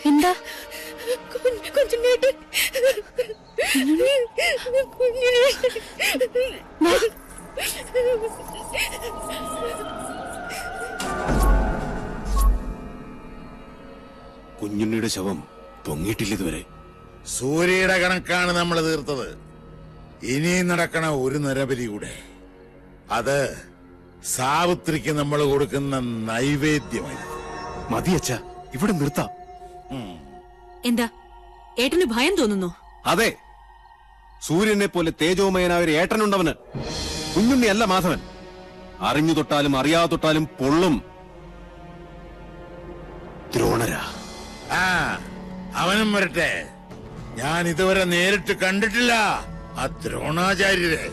എന്താ കുഞ്ഞുണ്ണിയുടെ ശവം പൊങ്ങിയിട്ടില്ല ഇതുവരെ. സൂര്യയുടെ കണക്കാണ് നമ്മൾ തീർത്തത്. ഇനിയും നടക്കണ ഒരു നരബലി കൂടെ. അത് സാവിത്രിക്ക് നമ്മൾ കൊടുക്കുന്ന നൈവേദ്യമായി. മതിയച്ച, ഇവിടെ നിർത്താം. എന്താ ഏട്ടന് ഭയം തോന്നുന്നു? അതെ, സൂര്യനെ പോലെ തേജോമയനായ ഒരു ഏട്ടനുണ്ടവന്. കുഞ്ഞുണ്ണി അല്ല മാധവൻ. അറിഞ്ഞു തൊട്ടാലും അറിയാതെ തൊട്ടാലും പൊള്ളും. ദ്രോണരാ. അവനും വരട്ടെ. ഞാൻ ഇതുവരെ നേരിട്ട് കണ്ടിട്ടില്ല ആ ദ്രോണാചാര്യരെ.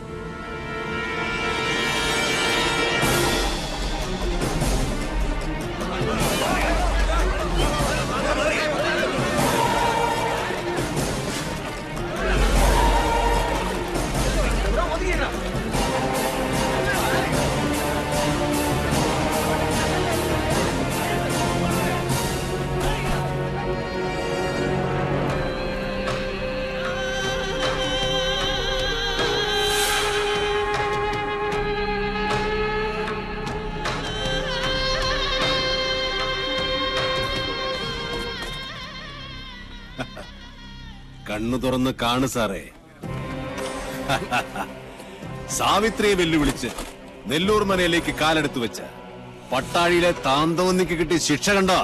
കണ്ണു തുറന്ന് കാണു സാറേ. സാവിത്രിയെ വെല്ലുവിളിച്ച് നെല്ലൂർ മനയിലേക്ക് കാലെടുത്തു വെച്ച പട്ടാഴിയിലെ താന്തവന്നിക്ക് കിട്ടിയ ശിക്ഷ കണ്ടോ?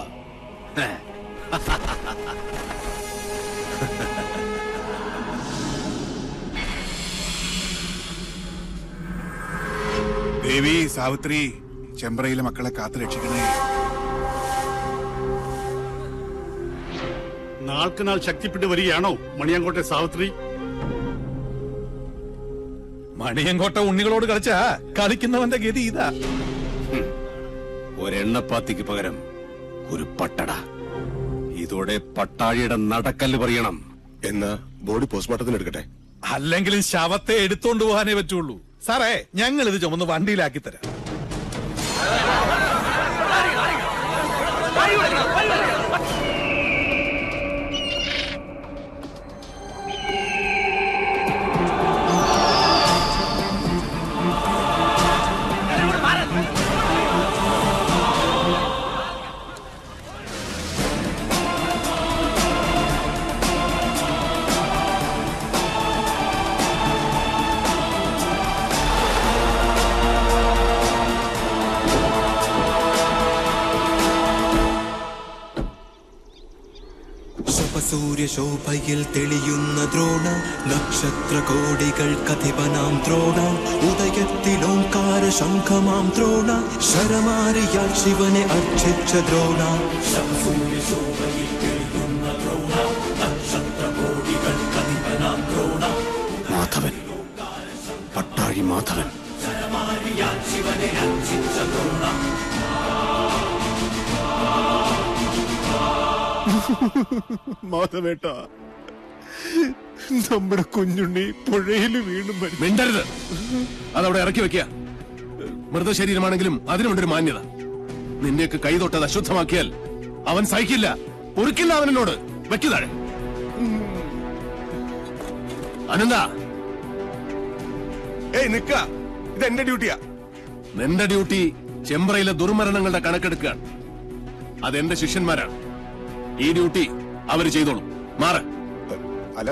ദേവി സാവിത്രി, ചെമ്പ്രയിലെ മക്കളെ കാത്തു രക്ഷിക്കണേ. നാൾക്കുനാൾ ശക്തിപ്പെട്ടു വരികയാണോ മണിയങ്കോട്ടെ സാവിത്രി? മണിയങ്കോട്ട ഉണ്ണികളോട് കളിച്ചാ കളിക്കുന്നവന്റെ ഗതി ഇതാ. ഒരെണ്ണപ്പാത്തിക്ക് പകരം ഒരു പട്ടട. ഇതോടെ പട്ടാഴിയുടെ നടക്കല്ല് പറയണം. എന്നാ ബോഡി പോസ്റ്റ്മോർട്ടത്തിന് എടുക്കട്ടെ. അല്ലെങ്കിലും ശവത്തെ എടുത്തോണ്ട് പോകാനേ പറ്റുള്ളൂ. സാറേ, ഞങ്ങൾ ഇത് ചുമന്ന് വണ്ടിയിലാക്കി തരാം. സൂര്യശോഭയിൽ തെളിയുന്ന ദ്രോണ, നക്ഷത്ര കോടികൾക്കധിപനാം ദ്രോണ, ഉദയത്തിലോംകാര ശംഖമാം ദ്രോണ, ശരമാരിയാൽ ശിവനെ അർച്ചിച്ച ദ്രോണ. സൂര്യശോഭയിൽ തെളിയുന്ന ദ്രോണ, നക്ഷത്ര കോടികൾക്കധിപനാം ദ്രോണ, മാധവൻ, പട്ടാഴി മാധവൻ. ശരമാരിയാൽ ശിവനെ അർച്ചിച്ച ദ്രോണ. മാധവേട്ട, നമ്മുടെ കുഞ്ഞുണ്ണി പുഴയിൽ വീണ്ടും മിണ്ടരുത്. അതവിടെ ഇറക്കി വെക്കുക. മൃതശരീരമാണെങ്കിലും അതിനുണ്ടൊരു മാന്യത. നിന്റെയൊക്കെ കൈ തൊട്ടത് അശുദ്ധമാക്കിയാൽ അവൻ സഹിക്കില്ല, പൊറുക്കില്ല. അവനോട് വെക്കുതാഴെ. അനന്ത, നിക്ക, ഇത് എന്റെ ഡ്യൂട്ടിയാ. നിന്റെ ഡ്യൂട്ടി ചെമ്പ്രയിലെ ദുർമരണങ്ങളുടെ കണക്കെടുക്കുക. അതെന്റെ ശിഷ്യന്മാരാണ്. ഈ ഡ്യൂട്ടി അവര് ചെയ്തോളും. മാറ. അല്ല,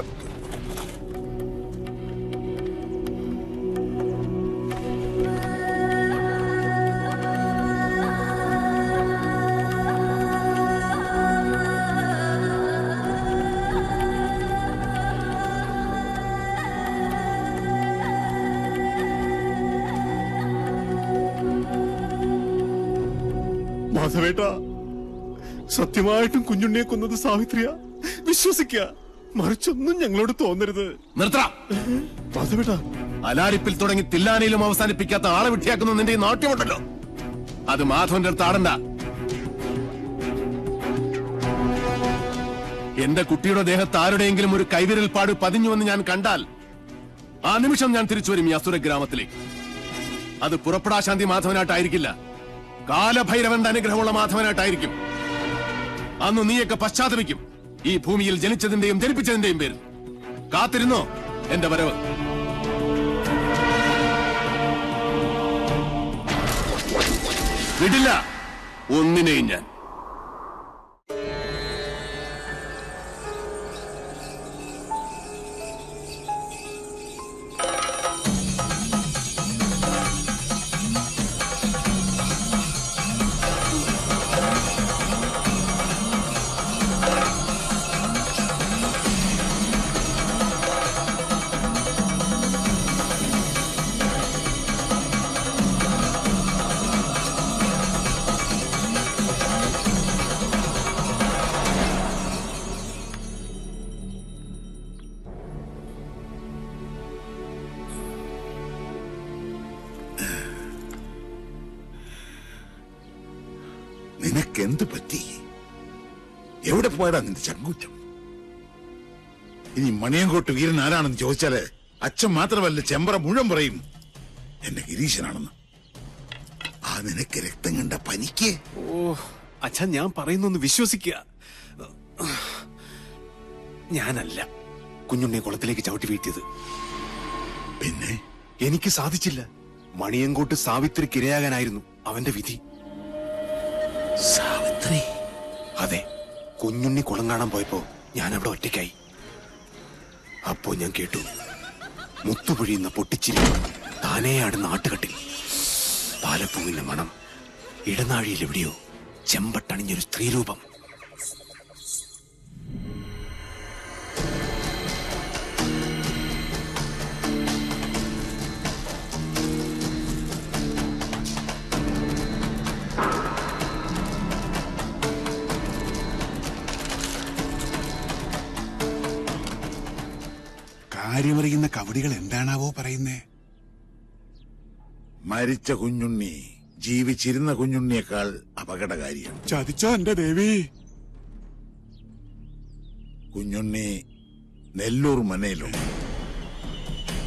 മാധവേട്ട, സത്യമായിട്ടും കുഞ്ഞുണ്ണിയെ കൊന്നത് സാവിത്രിയാ. വിശ്വസിക്കുക, മറിച്ചൊന്നും ഞങ്ങളോട് തോന്നരുത്. നിർത്തണം. മാധവേട്ട, അലാരിപ്പിൽ തുടങ്ങി തില്ലാനയിലും അവസാനിപ്പിക്കാത്ത ആളെ വിട്ടിയാക്കുന്ന നിന്റെ ഈ നാട്യമുണ്ടല്ലോ, അത് മാധവന്റെ അടുത്ത് ആടണ്ട. എന്റെ കുട്ടിയുടെ ദേഹത്ത് ആരുടെയെങ്കിലും ഒരു കൈവിരൽ പാട് പതിഞ്ഞുവെന്ന് ഞാൻ കണ്ടാൽ ആ നിമിഷം ഞാൻ തിരിച്ചു വരും ഈ അസുര ഗ്രാമത്തിലേക്ക്. അത് പുറപ്പെടാശാന്തി മാധവനായിട്ടായിരിക്കില്ല, കാലഭൈരവന്റെ അനുഗ്രഹമുള്ള മാധവനായിട്ടായിരിക്കും. അന്ന് നീയൊക്കെ പശ്ചാത്തപിക്കും. ഈ ഭൂമിയിൽ ജനിച്ചതിന്റെയും ജനിപ്പിച്ചതിന്റെയും പേരിൽ കാത്തിരുന്നോ എന്റെ വരവ്. വിടില്ല ഒന്നിനെയും ഞാൻ. നിനക്കെന്ത് പറ്റി? എവിടെ പോയടാ നിന്റെ ചങ്കൂറ്റം? ഇനി മണിയങ്കോട്ട് വീരൻ ആരാണെന്ന് ചോദിച്ചാല് അച്ഛൻ മാത്രമല്ല ചെമ്പറ മുഴുവൻ പറയും എന്റെ ഗിരീശനാണെന്ന്. ആ നിനക്ക് രക്തം കണ്ട പനിക്ക്. ഓ അച്ഛാ, ഞാൻ പറയുന്നൊന്ന് വിശ്വസിക്കുക. ഞാനല്ല കുഞ്ഞുണ്ണിയെ കുളത്തിലേക്ക് ചവിട്ടി വീഴ്ത്തിയത്. പിന്നെ എനിക്ക് സാധിച്ചില്ല. മണിയങ്കോട്ട് സാവിത്രിക്ക് ഇരയാകാനായിരുന്നു അവന്റെ വിധി. സാവിത്രി? അതെ, കുഞ്ഞുണ്ണി കുളം കാണാൻ പോയപ്പോ ഞാൻ അവിടെ ഒറ്റയ്ക്കായി. അപ്പോ ഞാൻ കേട്ടു മുത്തുപൊഴിയുന്ന പൊട്ടിച്ചിരി, താനേയാടുന്ന ആട്ടുകട്ടിൽ പാലപ്പൂവിന്റെ മണം, ഇടനാഴിയിൽ എവിടെയോ ചെമ്പട്ടണിഞ്ഞൊരു സ്ത്രീരൂപം. കാര്യമറിയുന്ന കവടികൾ എന്താണാവോ പറയുന്നേ? മരിച്ച കുഞ്ഞുണ്ണി ജീവിച്ചിരുന്ന കുഞ്ഞുണ്ണിയേക്കാൾ അപകടകാരിയാണ്. ചതിച്ചോ എന്റെ ദേവി? കുഞ്ഞുണ്ണി നെല്ലൂർ മനയിലും.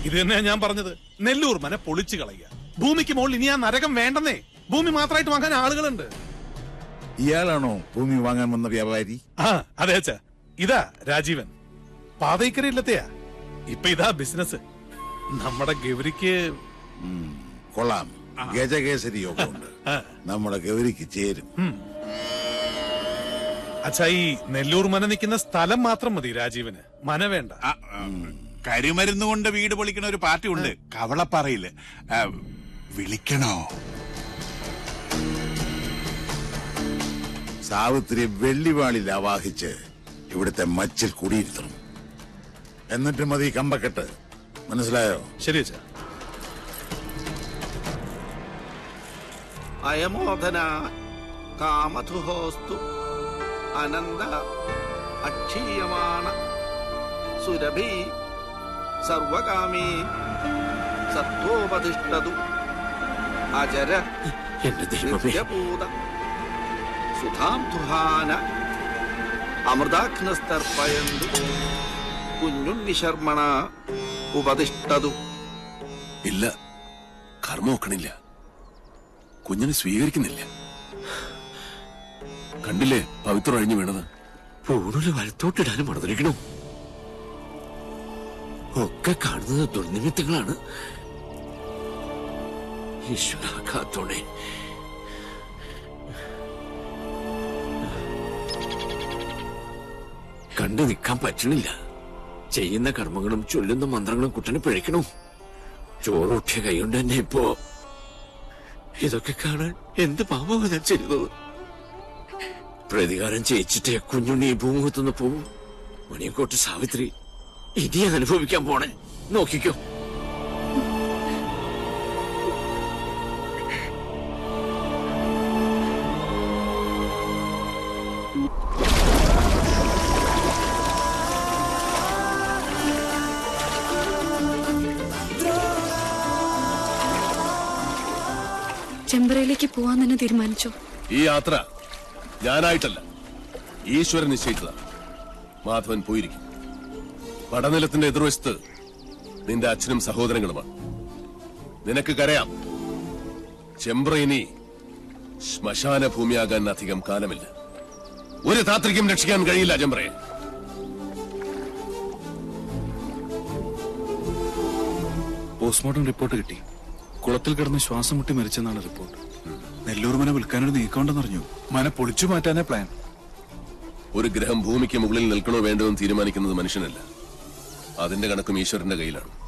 ഇത് തന്നെയാ ഞാൻ പറഞ്ഞത്. നെല്ലൂർ മന പൊളിച്ചു കളയുക. ഭൂമിക്ക് മുകളിൽ ഇനി ആ നരകം വേണ്ടെന്നേ. ഭൂമി മാത്രമായിട്ട് വാങ്ങാൻ ആളുകളുണ്ട്. ഇയാളാണോ ഭൂമി വാങ്ങാൻ വന്ന വ്യാപാരി? ആ അതെ അച്ഛാ, ഇതാ രാജീവൻ. പാതയ്ക്കരയില്ലത്തെയാ. ഇപ്പൊ ഇതാ ബിസിനസ്. നമ്മുടെ ഗൗരിക്ക് കൊള്ളാം. ഗജകേസരി യോഗമുണ്ട്. നമ്മുടെ ഗൗരിക്ക് ചേരും. അച്ഛാ, ഈ നെല്ലൂർ മന നിൽക്കുന്ന സ്ഥലം മാത്രം മതി രാജീവന്. മന വേണ്ട. കരിമരുന്ന് കൊണ്ട് വീട് പൊളിക്കണ ഒരു പാർട്ടി ഉണ്ട് കവളപ്പാറയില്. വിളിക്കണോ? സാവിത്രി വെള്ളിവാളിൽ ആവാഹിച്ച് ഇവിടുത്തെ മച്ചിൽ കുടിയിരുത്തണം. എന്നിട്ട് മതി കമ്പക്കെട്ട്. മനസ്സിലായോ? ശരി അച്ഛാ. അയമോധന കാമധുഹോസ്തു അനന്ത അക്ഷീയമാണ സുരഭി സർവകാമീ സത്വോപതിഷ്ഠതു അജര നിത്യപൂത സുധാംധുഹാന അമൃതാഗ്നസ്തർപ്പയന്തു കുഞ്ഞുണ്ണി ശർമ്മണ ഉപതിഷ്ഠതു. ഇല്ല, കർമ്മ ഒക്കണില്ല. കുഞ്ഞിനെ സ്വീകരിക്കുന്നില്ല. കണ്ടില്ലേ പവിത്രം അഴിഞ്ഞു വീണത്? പൂണൂല് വലത്തോട്ടിടാനും മറന്നിരിക്കണോ? ഒക്കെ കാണുന്നത് ദുർനിമിത്തങ്ങളാണ്. ഈശ്വര കാത്തോണേ. കണ്ടു നിൽക്കാൻ പറ്റണില്ല. ചെയ്യുന്ന കർമ്മങ്ങളും ചൊല്ലുന്ന മന്ത്രങ്ങളും കുട്ടനെ പിഴയ്ക്കണോ? ചോറൂട്ടിയ കൈകൊണ്ട് തന്നെ ഇപ്പോ ഇതൊക്കെ കാണാൻ എന്ത് പാപമാണ് ഞാൻ ചെയ്തത്? പ്രതികാരം ചെയ്യിച്ചിട്ടേ കുഞ്ഞുണ്ണി ഈ ഭൂമുഖത്തുനിന്ന് പോവും. മണിയങ്കോട്ട് സാവിത്രി ഇനി അനുഭവിക്കാൻ പോണേ. നോക്കിക്കോ. ചെമ്പറയിലേക്ക് പോവാൻ തന്നെ തീരുമാനിച്ചോ? ഈ യാത്ര ഞാനായിട്ടല്ല, ഈശ്വരൻ നിശ്ചയിച്ചതാണ്. മാധവൻ പോയിരിക്കും. പടനിലത്തിന്റെ എതിർവശത്ത് നിന്റെ അച്ഛനും സഹോദരങ്ങളുമാണ്. നിനക്ക് കരയാം. ചെമ്പ്ര ഇനി ശ്മശാന ഭൂമിയാകാൻ അധികം കാലമില്ല. ഒരു താത്രിക്കും രക്ഷിക്കാൻ കഴിയില്ല ചെമ്പ്രയെ. പോസ്റ്റ്മോർട്ടം റിപ്പോർട്ട് കിട്ടി. കുളത്തിൽ കിടന്ന് ശ്വാസം മുട്ടി മരിച്ചെന്നാണ് റിപ്പോർട്ട്. നെല്ലൂർ മന വിൽക്കാനൊരു നീക്കമുണ്ടെന്നറിഞ്ഞു. മന പൊളിച്ചു മാറ്റാനേ പ്ലാൻ. ഒരു ഗ്രഹം ഭൂമിക്ക് മുകളിൽ നിൽക്കണോ വേണ്ടോ എന്ന് തീരുമാനിക്കുന്നത് മനുഷ്യനല്ല. അതിന്റെ കണക്കും ഈശ്വരന്റെ കയ്യിലാണ്.